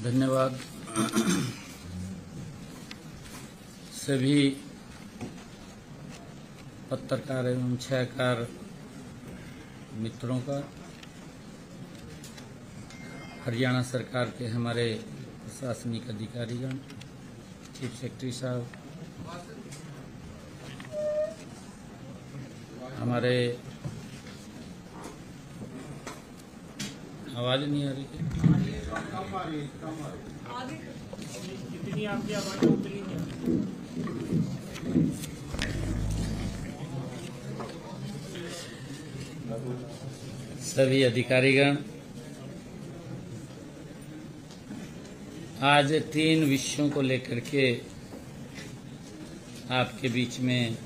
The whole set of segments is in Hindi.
धन्यवाद सभी पत्रकार एवं छायाकार मित्रों का। हरियाणा सरकार के हमारे प्रशासनिक अधिकारीगण, चीफ सेक्रेटरी साहब, हमारे आवाज नहीं आ रही सभी अधिकारीगण, आज 3 विषयों को लेकर के आपके बीच में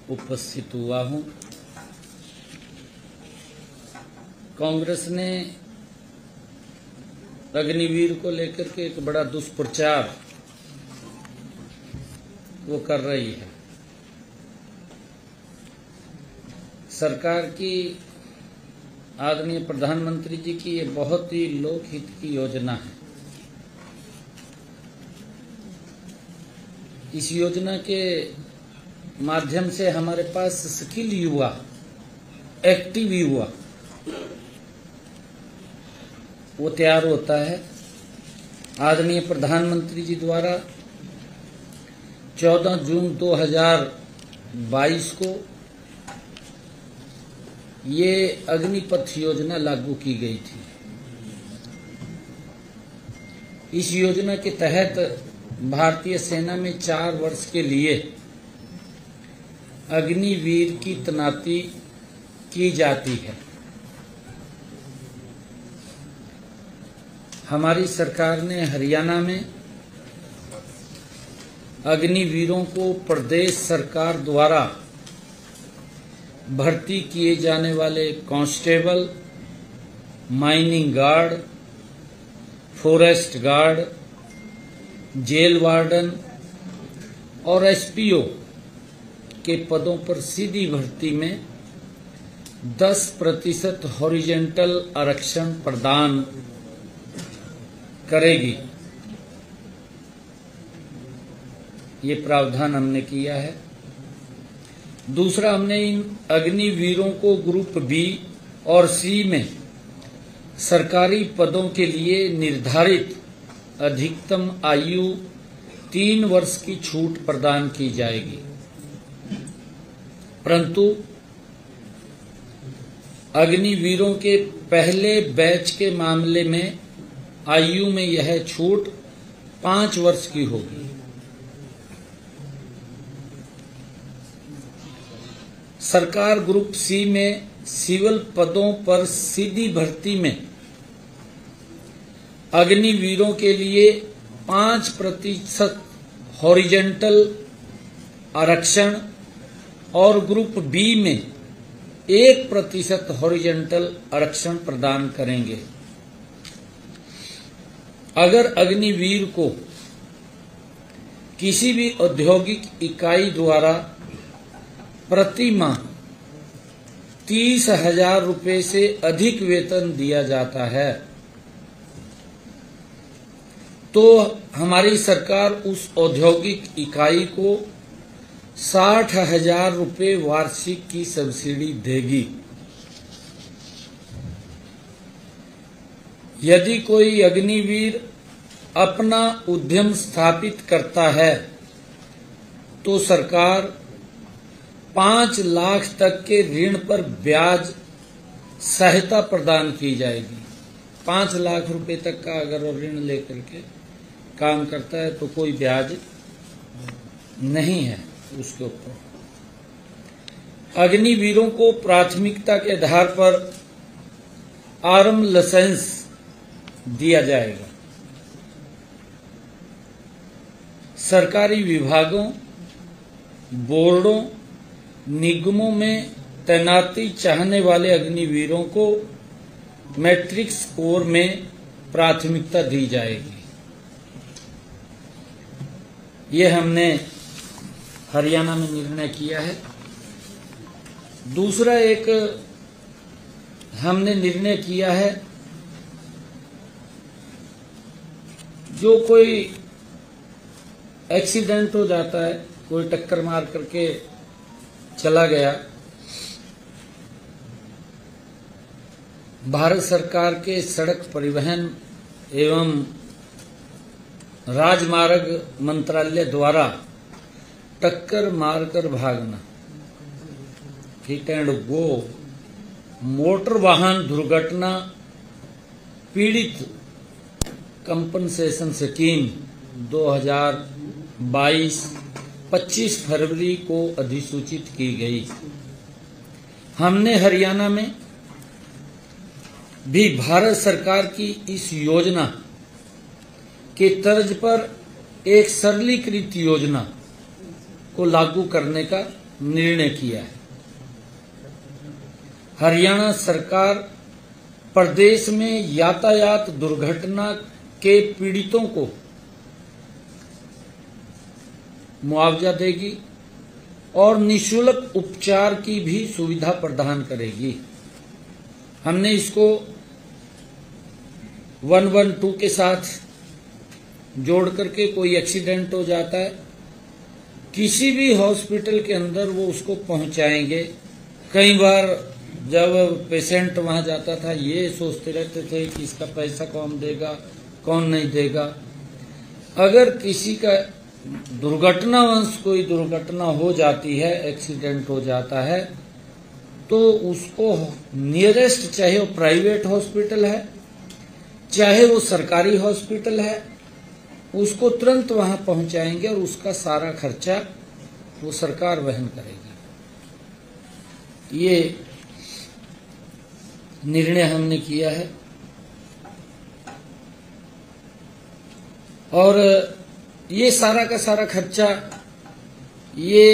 उपस्थित हुआ हूं। कांग्रेस ने अग्निवीर को लेकर के एक बड़ा दुष्प्रचार वो कर रही है। सरकार की, आदरणीय प्रधानमंत्री जी की ये बहुत ही लोकहित की योजना है। इस योजना के माध्यम से हमारे पास स्किल युवा, एक्टिव युवा वो तैयार होता है। आदरणीय प्रधानमंत्री जी द्वारा 14 जून 2022 को ये अग्निपथ योजना लागू की गई थी। इस योजना के तहत भारतीय सेना में 4 वर्ष के लिए अग्निवीर की तैनाती की जाती है। हमारी सरकार ने हरियाणा में अग्निवीरों को प्रदेश सरकार द्वारा भर्ती किए जाने वाले constable, mining guard, forest guard, jail warden और एसपीओ के पदों पर सीधी भर्ती में 10% हॉरिजॉन्टल आरक्षण प्रदान करेगी। ये प्रावधान हमने किया है। दूसरा, हमने इन अग्निवीरों को ग्रुप बी और सी में सरकारी पदों के लिए निर्धारित अधिकतम आयु 3 वर्ष की छूट प्रदान की जाएगी, परंतु अग्निवीरों के पहले बैच के मामले में आयु में यह छूट 5 वर्ष की होगी। सरकार ग्रुप सी में सिविल पदों पर सीधी भर्ती में अग्निवीरों के लिए 5% हॉरिजॉन्टल आरक्षण और ग्रुप बी में 1% हॉरिजॉन्टल आरक्षण प्रदान करेंगे। अगर अग्निवीर को किसी भी औद्योगिक इकाई द्वारा प्रति माह 30,000 रुपये से अधिक वेतन दिया जाता है तो हमारी सरकार उस औद्योगिक इकाई को 60,000 रुपये वार्षिक की सब्सिडी देगी। यदि कोई अग्निवीर अपना उद्यम स्थापित करता है तो सरकार 5 लाख तक के ऋण पर ब्याज सहायता प्रदान की जाएगी। 5 लाख रुपए तक का अगर वो ऋण लेकर के काम करता है तो कोई ब्याज नहीं है उसके ऊपर। अग्निवीरों को प्राथमिकता के आधार पर आर्म लाइसेंस दिया जाएगा। सरकारी विभागों, बोर्डों, निगमों में तैनाती चाहने वाले अग्निवीरों को मैट्रिक स्कोर में प्राथमिकता दी जाएगी। ये हमने हरियाणा में निर्णय किया है। दूसरा एक हमने निर्णय किया है जो कोई एक्सीडेंट हो जाता है, कोई टक्कर मार करके चला गया, भारत सरकार के सड़क परिवहन एवं राजमार्ग मंत्रालय द्वारा टक्कर मारकर भागना, हिट एंड गो मोटर वाहन दुर्घटना पीड़ित कंपनसेशन स्कीम 2022 25 फरवरी को अधिसूचित की गई। हमने हरियाणा में भी भारत सरकार की इस योजना के तर्ज पर एक सरलीकृत योजना को लागू करने का निर्णय किया है। हरियाणा सरकार प्रदेश में यातायात दुर्घटना के पीड़ितों को मुआवजा देगी और निःशुल्क उपचार की भी सुविधा प्रदान करेगी। हमने इसको 112 के साथ जोड़ करके कोई एक्सीडेंट हो जाता है, किसी भी हॉस्पिटल के अंदर वो उसको पहुंचाएंगे। कई बार जब पेशेंट वहां जाता था ये सोचते रहते थे कि इसका पैसा कौन देगा कौन नहीं देगा। अगर किसी का दुर्घटनावश कोई दुर्घटना हो जाती है, एक्सीडेंट हो जाता है, तो उसको नियरेस्ट, चाहे वो प्राइवेट हॉस्पिटल है चाहे वो सरकारी हॉस्पिटल है, उसको तुरंत वहां पहुंचाएंगे और उसका सारा खर्चा वो सरकार वहन करेगी। ये निर्णय हमने किया है और ये सारा का सारा खर्चा ये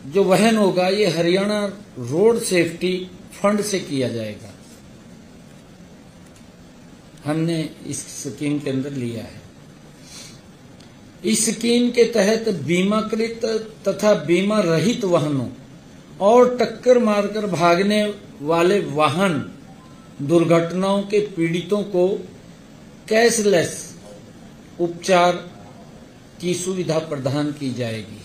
जो वहन होगा ये हरियाणा रोड सेफ्टी फंड से किया जाएगा। हमने इस स्कीम के अंदर लिया है। इस स्कीम के तहत बीमाकृत तथा बीमा रहित वाहनों और टक्कर मारकर भागने वाले वाहन दुर्घटनाओं के पीड़ितों को कैशलेस उपचार की सुविधा प्रदान की जाएगी।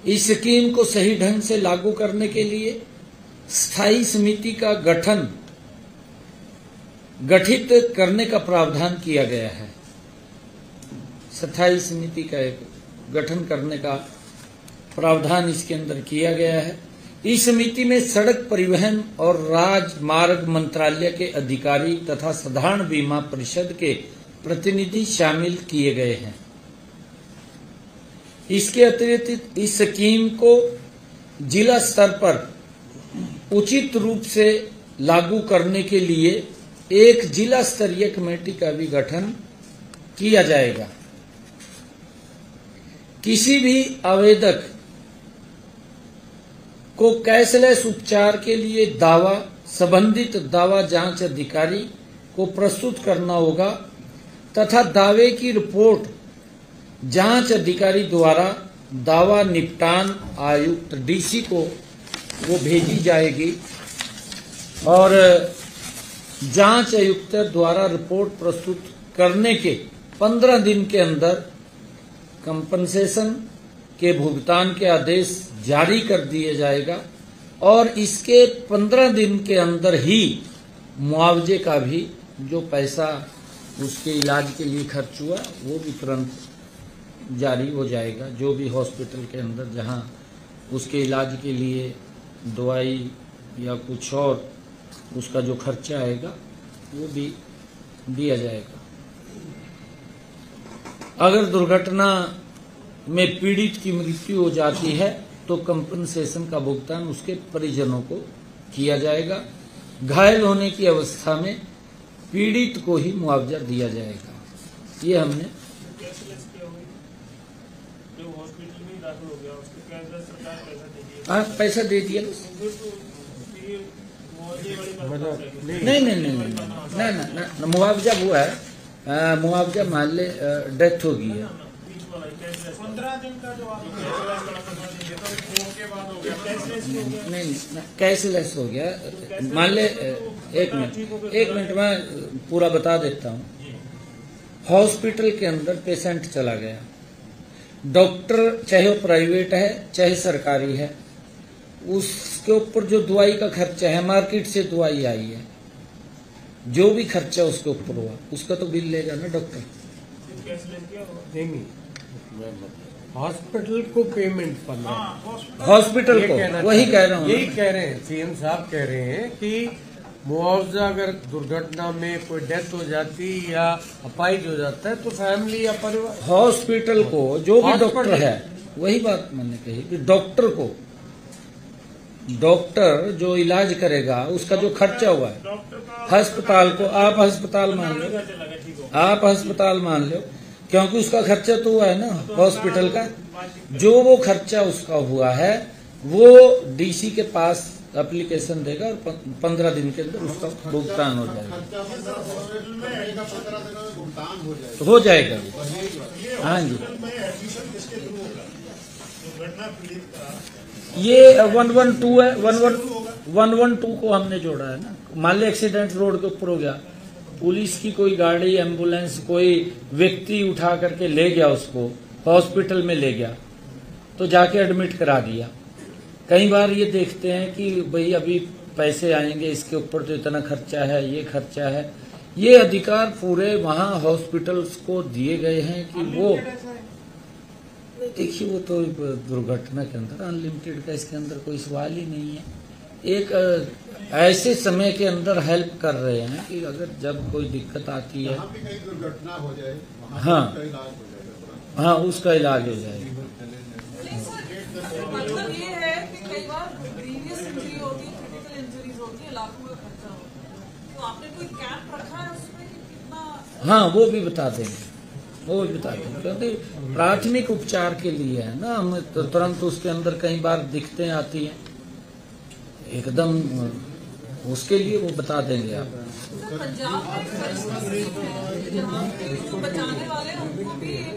इस स्कीम को सही ढंग से लागू करने के लिए स्थायी समिति का गठित करने का प्रावधान किया गया है। स्थायी समिति का एक गठन करने का प्रावधान इसके अंदर किया गया है। इस समिति में सड़क परिवहन और राजमार्ग मंत्रालय के अधिकारी तथा साधारण बीमा परिषद के प्रतिनिधि शामिल किए गए हैं। इसके अतिरिक्त इस स्कीम को जिला स्तर पर उचित रूप से लागू करने के लिए एक जिला स्तरीय कमेटी का भी गठन किया जाएगा। किसी भी आवेदक को कैशलेस उपचार के लिए दावा संबंधित दावा जांच अधिकारी को प्रस्तुत करना होगा तथा दावे की रिपोर्ट जांच अधिकारी द्वारा दावा निपटान आयुक्त डीसी को वो भेजी जाएगी और जांच आयुक्त द्वारा रिपोर्ट प्रस्तुत करने के 15 दिन के अंदर कंपनसेशन के भुगतान के आदेश जारी कर दिया जाएगा और इसके 15 दिन के अंदर ही मुआवजे का भी जो पैसा उसके इलाज के लिए खर्च हुआ वो भी तुरंत जारी हो जाएगा। जो भी हॉस्पिटल के अंदर जहां उसके इलाज के लिए दवाई या कुछ और उसका जो खर्चा आएगा वो भी दिया जाएगा। अगर दुर्घटना में पीड़ित की मृत्यु हो जाती है तो कंपनसेशन का भुगतान उसके परिजनों को किया जाएगा। घायल होने की अवस्था में पीड़ित को ही मुआवजा दिया जाएगा। ये हमने पैसा दे दिया। नहीं, मुआवजा वो है, मुआवजा मान ले डेथ हो गई है 15 दिन का जो नहीं कैशलेस हो गया। मान ले एक मिनट मैं पूरा बता देता हूँ। हॉस्पिटल के अंदर पेशेंट चला गया, डॉक्टर चाहे वो प्राइवेट है चाहे सरकारी है, उसके ऊपर जो दवाई का खर्चा है, मार्केट से दवाई आई है, जो भी खर्चा उसके ऊपर हुआ उसका तो बिल लेगा ना डॉक्टर। नहीं, हॉस्पिटल को पेमेंट 15, हॉस्पिटल को वही कह रहा हूँ, यही कह रहे हैं सीएम साहब कह रहे हैं कि मुआवजा अगर दुर्घटना में कोई डेथ हो जाती या अपाहिज हो जाता है तो फैमिली या परिवार, हॉस्पिटल को जो भी डॉक्टर है, वही बात मैंने कही कि डॉक्टर जो इलाज करेगा उसका जो खर्चा हुआ है, अस्पताल को आप अस्पताल मान लो, आप अस्पताल मान लो, क्योंकि उसका खर्चा तो हुआ है ना हॉस्पिटल का, जो वो खर्चा उसका हुआ है वो डीसी के पास एप्लीकेशन देगा और 15 दिन के अंदर उसका भुगतान हो जाएगा। हो जाएगा, हाँ जी। ये 112 है, 112 को हमने जोड़ा है ना। मान लो एक्सीडेंट रोड के ऊपर हो गया, पुलिस की कोई गाड़ी, एम्बुलेंस, कोई व्यक्ति उठा करके ले गया, उसको हॉस्पिटल में ले गया, तो जाके एडमिट करा दिया। कई बार ये देखते हैं कि भाई अभी पैसे आएंगे, इसके ऊपर तो इतना खर्चा है, ये खर्चा है। ये अधिकार पूरे वहाँ हॉस्पिटल्स को दिए गए हैं कि वो देखिए, वो तो दुर्घटना के अंदर अनलिमिटेड का इसके अंदर कोई सवाल ही नहीं है। एक ऐसे समय के अंदर हेल्प कर रहे हैं कि अगर जब कोई दिक्कत आती है, दुर्घटना हो जाए, हाँ, उसका इलाज हो जाएगा। मतलब ये है कि कई बार ग्रीवियस इंजरी होती है, क्रिटिकल इंजरीज होती है, लाखों का खर्चा होता है, तो आपने कोई कैप रखा है उसमें कि कितना? हाँ, वो भी बता देंगे, वो भी बता देंगे, क्योंकि प्राथमिक उपचार के लिए है ना, हम तो तुरंत उसके अंदर कई बार दिक्कतें आती हैं, एकदम उसके लिए वो बता देंगे आप। पंजाब में एक परिस्थिति है जहाँ पे जो बचाने वाले हैं उनको भी एक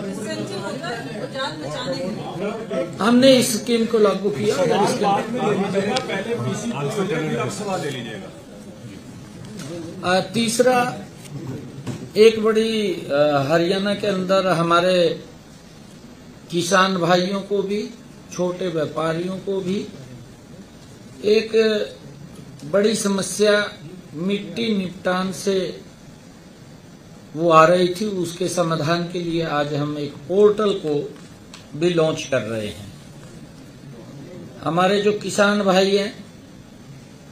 इंसेंटिव होता है जान बचाने के लिए। हमने इस स्कीम को लागू किया। तीसरा, एक बड़ी हरियाणा के अंदर हमारे किसान भाइयों को भी, छोटे व्यापारियों को भी एक बड़ी समस्या मिट्टी निपटान से वो आ रही थी, उसके समाधान के लिए आज हम एक पोर्टल को भी लॉन्च कर रहे हैं। हमारे जो किसान भाई हैं,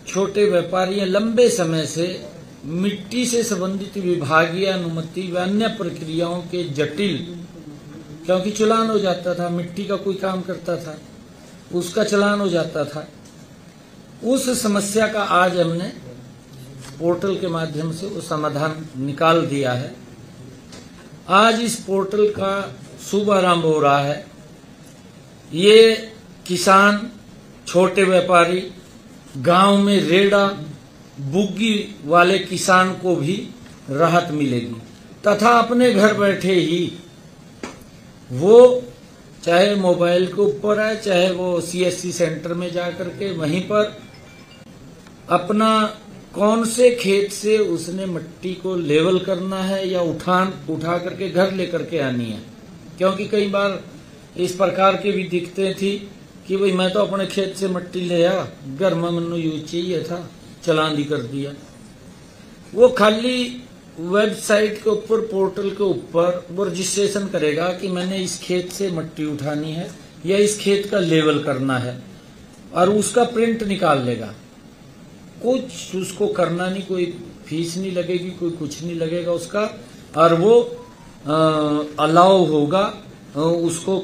छोटे व्यापारी हैं, लंबे समय से मिट्टी से संबंधित विभागीय अनुमति व अन्य प्रक्रियाओं के जटिल, क्योंकि चालान हो जाता था, मिट्टी का कोई काम करता था उसका चालान हो जाता था, उस समस्या का आज हमने पोर्टल के माध्यम से वो समाधान निकाल दिया है। आज इस पोर्टल का शुभारंभ हो रहा है। ये किसान, छोटे व्यापारी, गांव में रेड़ा बुग्गी वाले किसान को भी राहत मिलेगी, तथा अपने घर बैठे ही वो चाहे मोबाइल के ऊपर है, चाहे वो सीएससी सेंटर में जाकर के वहीं पर अपना कौन से खेत से उसने मिट्टी को लेवल करना है या उठा करके घर लेकर के आनी है। क्योंकि कई बार इस प्रकार की भी दिक्कतें थी कि भाई मैं तो अपने खेत से मिट्टी ले आया, घर में मनु यूज चाहिए था, चालान भी कर दिया। वो खाली वेबसाइट के ऊपर, पोर्टल के ऊपर वो रजिस्ट्रेशन करेगा कि मैंने इस खेत से मिट्टी उठानी है या इस खेत का लेवल करना है, और उसका प्रिंट निकाल लेगा। कुछ उसको करना नहीं, कोई फीस नहीं लगेगी, कोई कुछ नहीं लगेगा उसका, और वो अलाउ होगा, उसको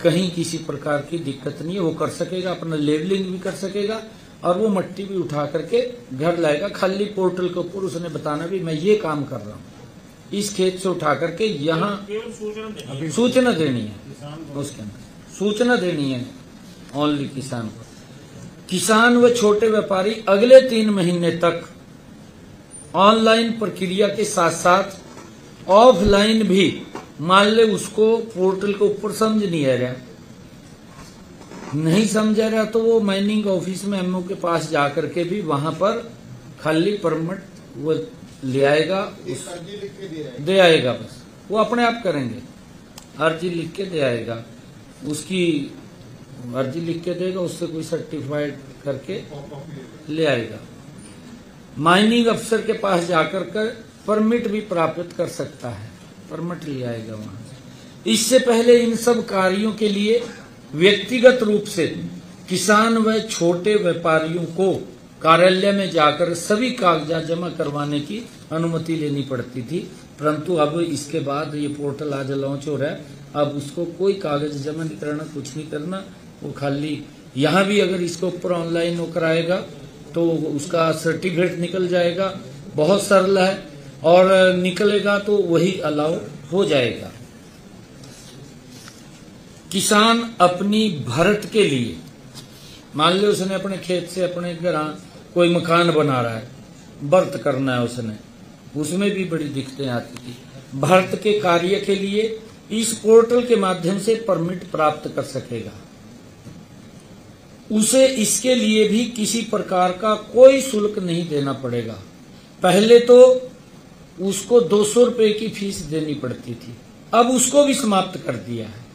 कहीं किसी प्रकार की दिक्कत नहीं है, वो कर सकेगा, अपना लेवलिंग भी कर सकेगा और वो मिट्टी भी उठा करके घर लाएगा। खाली पोर्टल के ऊपर उसने बताना भी मैं ये काम कर रहा हूँ, इस खेत से उठा करके यहाँ सूचना देनी है, उसके अंदर सूचना देनी है ओनली किसान को। किसान व छोटे व्यापारी अगले 3 महीने तक ऑनलाइन प्रक्रिया के साथ साथ ऑफलाइन भी, मान ले उसको पोर्टल के ऊपर समझ नहीं आ रहा, नहीं समझ आ रहा, तो वो माइनिंग ऑफिस में एमओ के पास जाकर के भी वहां पर खाली परमिट वो ले आएगा, दे आएगा, बस वो अपने आप करेंगे। अर्जी लिख के दे आएगा, उसकी अर्जी लिख के देगा, उससे कोई सर्टिफाइड करके ले आएगा। माइनिंग अफसर के पास जाकर कर परमिट भी प्राप्त कर सकता है, परमिट ले आएगा वहां से। इससे पहले इन सब कार्यों के लिए व्यक्तिगत रूप से किसान व छोटे व्यापारियों को कार्यालय में जाकर सभी कागजात जमा करवाने की अनुमति लेनी पड़ती थी, परंतु अब इसके बाद ये पोर्टल आज लॉन्च हो रहा है, अब उसको कोई कागज जमा नहीं करना, कुछ नहीं करना, वो खाली यहाँ भी अगर इसके ऊपर ऑनलाइन वो कराएगा तो उसका सर्टिफिकेट निकल जाएगा, बहुत सरल है, और निकलेगा तो वही अलाउ हो जाएगा। किसान अपनी भरत के लिए, मान लो उसने अपने खेत से अपने घर कोई मकान बना रहा है, भरत करना है उसने, उसमें भी बड़ी दिक्कतें आती थी। भरत के कार्य के लिए इस पोर्टल के माध्यम से परमिट प्राप्त कर सकेगा। उसे इसके लिए भी किसी प्रकार का कोई शुल्क नहीं देना पड़ेगा। पहले तो उसको 200 रुपए की फीस देनी पड़ती थी, अब उसको भी समाप्त कर दिया है।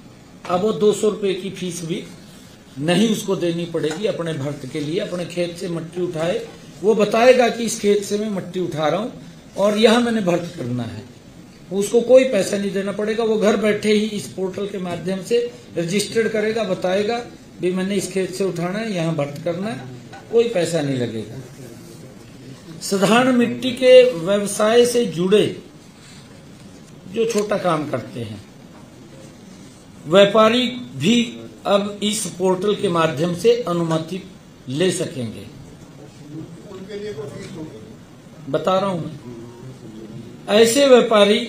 अब वो 200 रुपए की फीस भी नहीं उसको देनी पड़ेगी। अपने भरत के लिए अपने खेत से मिट्टी उठाए, वो बताएगा कि इस खेत से मैं मिट्टी उठा रहा हूँ और यहाँ मैंने भरत करना है, उसको कोई पैसा नहीं देना पड़ेगा। वो घर बैठे ही इस पोर्टल के माध्यम से रजिस्टर्ड करेगा, बताएगा भी मैंने इस खेत से उठाना है, यहाँ भरत करना है, कोई पैसा नहीं लगेगा। साधारण मिट्टी के व्यवसाय से जुड़े जो छोटा काम करते हैं व्यापारी भी अब इस पोर्टल के माध्यम से अनुमति ले सकेंगे। उनके लिए कोई फीस होगी? बता रहा हूं मैं। ऐसे व्यापारी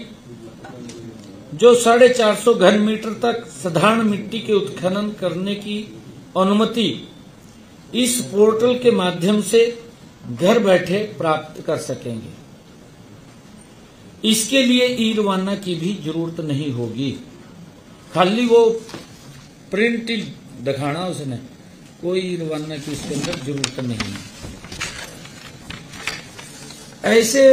जो 450 घन मीटर तक साधारण मिट्टी के उत्खनन करने की अनुमति इस पोर्टल के माध्यम से घर बैठे प्राप्त कर सकेंगे। इसके लिए ई रवाना की भी जरूरत नहीं होगी, खाली वो प्रिंट दिखाना उसने, कोई ई रवाना की उसके अंदर जरूरत नहीं है। ऐसे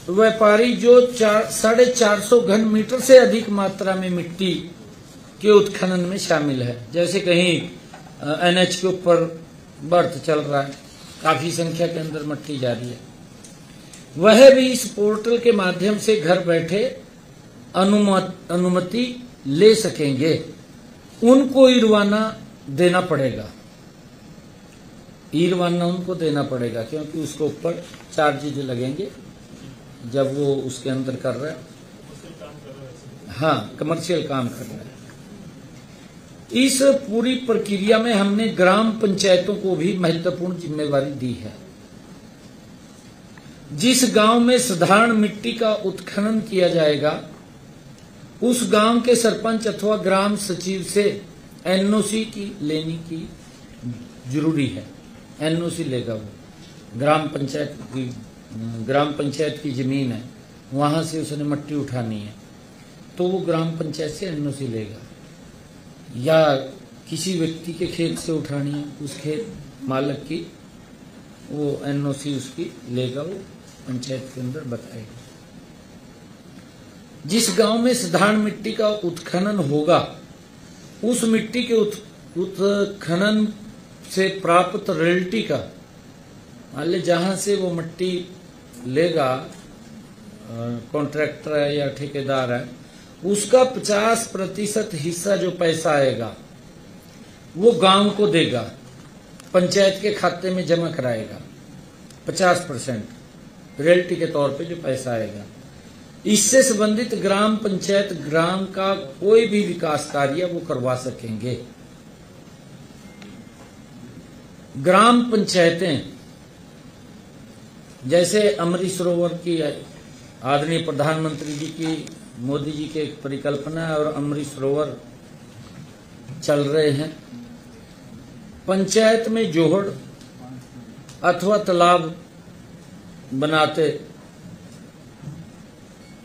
व्यापारी जो 450 घन मीटर से अधिक मात्रा में मिट्टी के उत्खनन में शामिल है, जैसे कहीं एनएच के ऊपर बर्थ चल रहा है, काफी संख्या के अंदर मिट्टी जा रही है, वह भी इस पोर्टल के माध्यम से घर बैठे अनुमति ले सकेंगे। उनको ई रवाना देना पड़ेगा, ई रवाना उनको देना पड़ेगा, क्योंकि उसके ऊपर चार्जेज लगेंगे जब वो उसके अंदर कर रहा है, हाँ कमर्शियल काम कर रहा है। इस पूरी प्रक्रिया में हमने ग्राम पंचायतों को भी महत्वपूर्ण जिम्मेवारी दी है। जिस गांव में साधारण मिट्टी का उत्खनन किया जाएगा उस गांव के सरपंच अथवा ग्राम सचिव से एनओसी की लेनी की जरूरी है। एनओसी लेगा वो, ग्राम पंचायत की जमीन है, वहां से उसने मिट्टी उठानी है तो वो ग्राम पंचायत से एनओसी लेगा, या किसी व्यक्ति के खेत से उठानी है उस खेत मालिक की, वो एनओसी उसकी लेगा, वो पंचायत के अंदर बताएगा। जिस गांव में साधारण मिट्टी का उत्खनन होगा उस मिट्टी के उत्खनन से प्राप्त रॉयल्टी का, मान ली जहां से वो मिट्टी लेगा कॉन्ट्रैक्टर है या ठेकेदार है, उसका 50% हिस्सा जो पैसा आएगा वो गांव को देगा, पंचायत के खाते में जमा कराएगा। 50% रॉयल्टी के तौर पे जो पैसा आएगा, इससे संबंधित ग्राम पंचायत ग्राम का कोई भी विकास कार्य वो करवा सकेंगे। ग्राम पंचायतें जैसे अमृत सरोवर की आदरणीय प्रधानमंत्री जी की, मोदी जी की एक परिकल्पना है और अमृत सरोवर चल रहे हैं। पंचायत में जोहड़ अथवा तालाब बनाते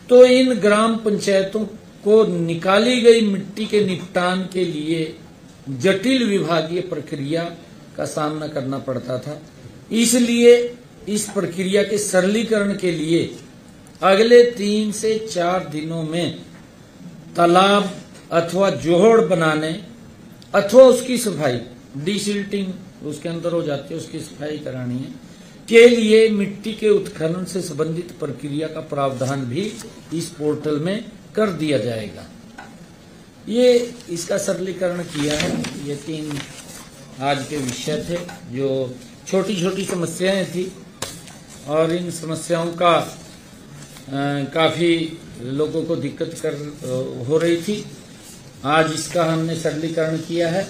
तो इन ग्राम पंचायतों को निकाली गई मिट्टी के निपटान के लिए जटिल विभागीय प्रक्रिया का सामना करना पड़ता था। इसलिए इस प्रक्रिया के सरलीकरण के लिए अगले 3 से 4 दिनों में तालाब अथवा जोहड़ बनाने अथवा उसकी सफाई, डीसिल्टिंग उसके अंदर हो जाती है, उसकी सफाई करानी है, के लिए मिट्टी के उत्खनन से संबंधित प्रक्रिया का प्रावधान भी इस पोर्टल में कर दिया जाएगा। ये इसका सरलीकरण किया है। ये 3 आज के विषय थे जो छोटी छोटी समस्याएं थी और इन समस्याओं का काफी लोगों को दिक्कत हो रही थी। आज इसका हमने सरलीकरण किया है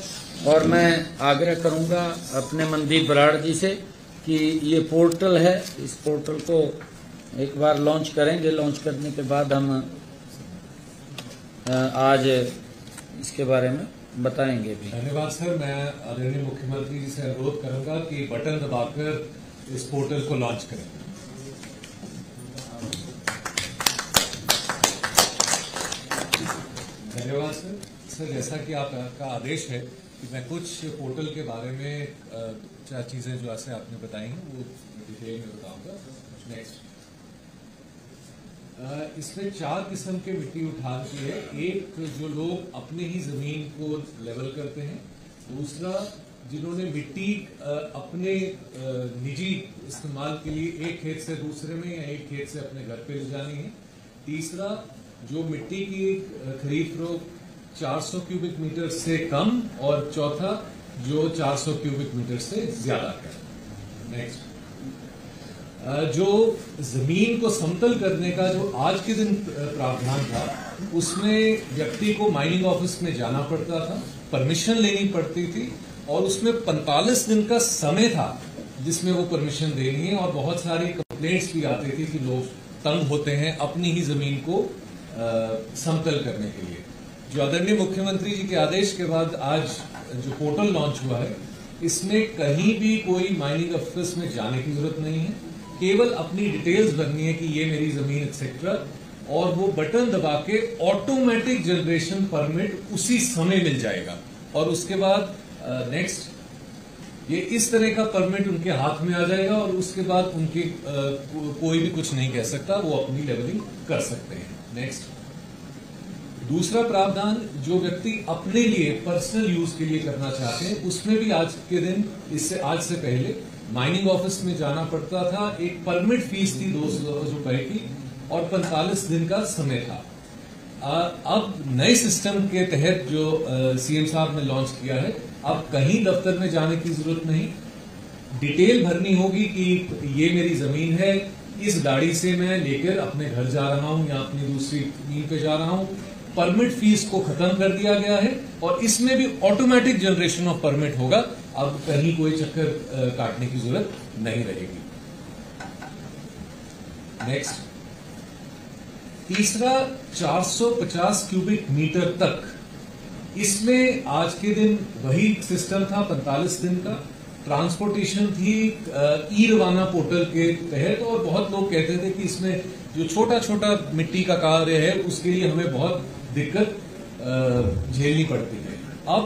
और मैं आग्रह करूंगा अपने मनदीप बराड़ जी से कि ये पोर्टल है, इस पोर्टल को एक बार लॉन्च करेंगे। लॉन्च करने के बाद हम आज इसके बारे में बताएंगे भी। धन्यवाद सर। मैं आदरणीय मुख्यमंत्री जी से अनुरोध करूंगा कि बटन दबाकर इस पोर्टल को लॉन्च करें। धन्यवाद सर। सर, जैसा कि आपका आदेश है कि मैं कुछ पोर्टल के बारे में 4 चीजें जो ऐसे आपने बताई हैं वो डिटेल में बताऊंगा। नेक्स्ट, इसमें 4 किस्म के मिट्टी उठान की है। एक जो लोग अपने ही जमीन को लेवल करते हैं, दूसरा जिन्होंने मिट्टी अपने निजी इस्तेमाल के लिए एक खेत से दूसरे में या एक खेत से अपने घर पे ले जानी है, तीसरा जो मिट्टी की खरीद फरोख्त 400 क्यूबिक मीटर से कम, और चौथा जो 400 क्यूबिक मीटर से ज्यादा है। नेक्स्ट, जो जमीन को समतल करने का जो आज के दिन प्रावधान था, उसमें व्यक्ति को माइनिंग ऑफिस में जाना पड़ता था, परमिशन लेनी पड़ती थी और उसमें 45 दिन का समय था जिसमें वो परमिशन देनी है। और बहुत सारी कंप्लेंट्स भी आती थी कि लोग तंग होते हैं अपनी ही जमीन को समतल करने के लिए। जो आदरणीय मुख्यमंत्री जी के आदेश के बाद आज जो पोर्टल लॉन्च हुआ है, इसमें कहीं भी कोई माइनिंग ऑफिस में जाने की जरूरत नहीं है, केवल अपनी डिटेल्स भरनी है कि ये मेरी जमीन एक्सेट्रा, और वो बटन दबा के ऑटोमेटिक जनरेशन परमिट उसी समय मिल जाएगा। और उसके बाद नेक्स्ट, ये इस तरह का परमिट उनके हाथ में आ जाएगा और उसके बाद उनके कोई भी कुछ नहीं कह सकता, वो अपनी लेवलिंग कर सकते हैं। नेक्स्ट, दूसरा प्रावधान, जो व्यक्ति अपने लिए पर्सनल यूज के लिए करना चाहते हैं, उसमें भी आज के दिन आज से पहले माइनिंग ऑफिस में जाना पड़ता था। एक परमिट फीस थी 200 रुपए की और 45 दिन का समय था। अब नए सिस्टम के तहत जो सीएम साहब ने लॉन्च किया है, अब कहीं दफ्तर में जाने की जरूरत नहीं, डिटेल भरनी होगी कि ये मेरी जमीन है, इस गाड़ी से मैं लेकर अपने घर जा रहा हूं या अपनी दूसरी जमीन पे जा रहा हूं। परमिट फीस को खत्म कर दिया गया है और इसमें भी ऑटोमेटिक जनरेशन ऑफ परमिट होगा। अब कहीं कोई चक्कर काटने की जरूरत नहीं रहेगी। नेक्स्ट, तीसरा, 450 क्यूबिक मीटर तक, इसमें आज के दिन वही सिस्टम था 45 दिन का। ट्रांसपोर्टेशन थी ई रवाना पोर्टल के तहत, और बहुत लोग कहते थे कि इसमें जो छोटा छोटा मिट्टी का कार्य है उसके लिए हमें बहुत दिक्कत झेलनी पड़ती है। अब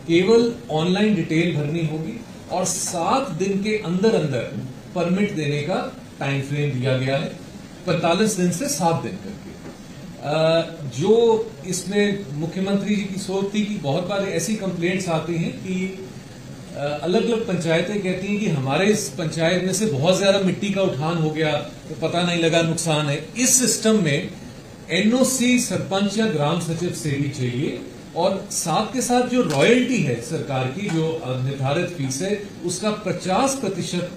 केवल ऑनलाइन डिटेल भरनी होगी और 7 दिन के अंदर अंदर परमिट देने का टाइम फ्रेम दिया गया है, 45 दिन से 7 दिन करके। जो इसमें मुख्यमंत्री जी की सोच थी कि बहुत बार ऐसी कंप्लेंट्स आती हैं कि अलग अलग पंचायतें कहती हैं कि हमारे इस पंचायत में से बहुत ज्यादा मिट्टी का उठान हो गया तो पता नहीं लगा, नुकसान है। इस सिस्टम में एनओसी सरपंच या ग्राम सचिव से भी चाहिए, और साथ के साथ जो रॉयल्टी है सरकार की, जो निर्धारित फीस है, उसका 50%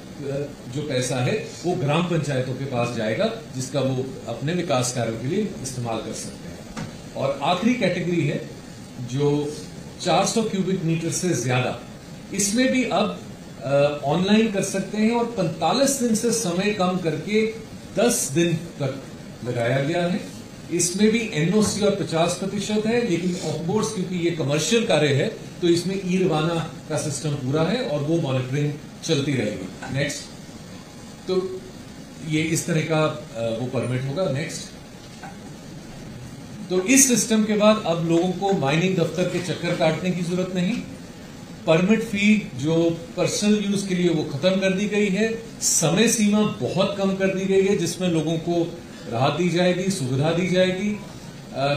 जो पैसा है वो ग्राम पंचायतों के पास जाएगा, जिसका वो अपने विकास कार्यों के लिए इस्तेमाल कर सकते हैं। और आखिरी कैटेगरी है जो 400 क्यूबिक मीटर से ज्यादा, इसमें भी अब ऑनलाइन कर सकते हैं और 45 दिन से समय कम करके 10 दिन तक लगाया गया है। इसमें भी एनओसी और 50% है, लेकिन ऑफकोर्स क्योंकि ये कमर्शियल कार्य है तो इसमें ई रवाना का सिस्टम पूरा है और वो मॉनिटरिंग चलती रहेगी। नेक्स्ट, तो ये इस तरह का वो परमिट होगा। नेक्स्ट, तो इस सिस्टम के बाद अब लोगों को माइनिंग दफ्तर के चक्कर काटने की जरूरत नहीं। परमिट फी जो पर्सनल यूज के लिए वो खत्म कर दी गई है। समय सीमा बहुत कम कर दी गई है जिसमें लोगों को राहत दी जाएगी, सुविधा दी जाएगी।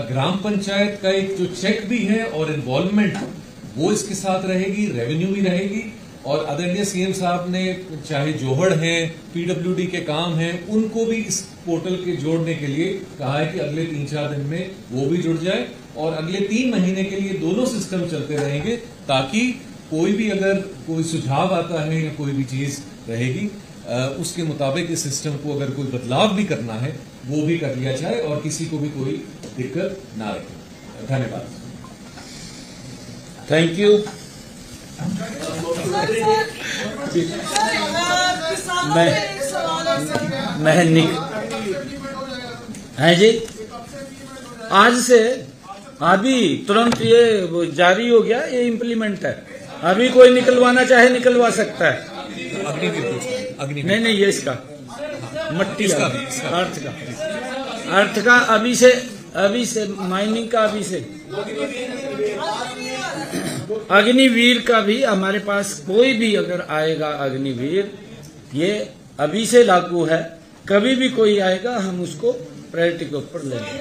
ग्राम पंचायत का एक जो चेक भी है और इन्वॉल्वमेंट वो इसके साथ रहेगी, रेवेन्यू भी रहेगी। और आदरणीय सीएम साहब ने चाहे जोहड़ हैं, पीडब्ल्यूडी के काम हैं, उनको भी इस पोर्टल के जोड़ने के लिए कहा है कि अगले 3-4 दिन में वो भी जुड़ जाए और अगले 3 महीने के लिए दोनों सिस्टम चलते रहेंगे, ताकि कोई भी अगर कोई सुझाव आता है या कोई भी चीज रहेगी उसके मुताबिक इस सिस्टम को अगर कोई बदलाव भी करना है वो भी कर लिया जाए और किसी को भी कोई दिक्कत ना रहे। धन्यवाद। Thank you. मैं है जी, आज से अभी तुरंत ये जारी हो गया, ये इम्प्लीमेंट है। अभी कोई निकलवाना चाहे निकलवा सकता है। नहीं ये इसका मट्टी का अर्थ का अभी से माइनिंग का अभी से अग्निवीर का भी हमारे पास कोई भी अगर आएगा अग्निवीर, ये अभी से लागू है। कभी भी कोई आएगा हम उसको प्रायोरिटी के ऊपर लेंगे।